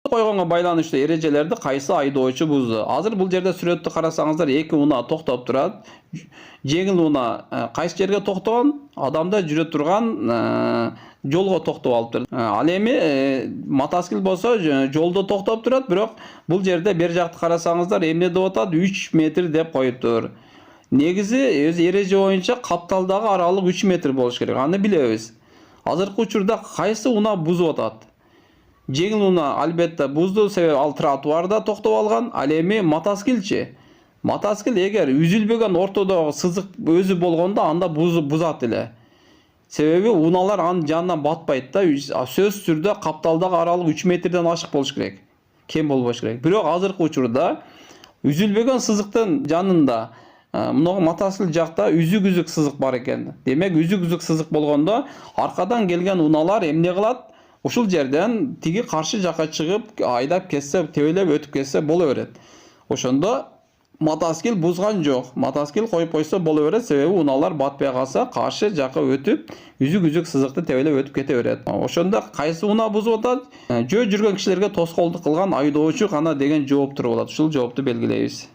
койгонго байланыштуу эрежелерди кайсы айдоочу бузду? Азыр бул жерде сүрөттү карасаңыздар, эки унаа токтоп турат. Жеңил унаа кайсы жерге токтогон? Адамда жүрө турган жолго токтоп алыптыр. Ал эми мотоцикл болсо жолдо токтоп турат, бирок бул жерде бер жакты карасаңыздар, эмне деп атат? 3 метр деп коюптур. Негизи өз эреже боюнча капталдагы аралык 3 метр болуш керек. Аны билебиз. Азыркы учурда кайсы унаа бузуп атат? Жеңил унаа албетте бузду, себеби ал тротуарда токтоп алган. Ал эми мотоциклчи. Мотоцикл эгер үзүлбөгөн ортодогу сызык өзү болгондо анда бузат эле. Себеби унаалар анын жанынан батпайт да. Сөзсүз түрдө капталдагы аралык 3 метрден ашык болуш керек. Кем болбош керек. Бирок азыркы учурда үзүлбөгөн сызыктын жанында мына мотоцикл жакта үзүк сызык бар экен. Демек үзүк сызык болгондо аркадан келген унаалар эмне кылат? Ушул жерден тиги каршы жака чыгып, айдап кетсе, тебелеп өтүп кетсе боло берет. Ошондо мотоцикл бузган жок. Мотоцикл коюп койсо боло берет, себеби унаалар батпай калса, каршы жака өтүп, үзүк сызыкты тебелеп өтүп кете берет. Ошондо кайсы унаа бузуп атат? Жөө жүргөн кишилерге тоскоолдук кылган айдоочу гана деген жооп туруп атат. Ушул жоопту белгилейбиз.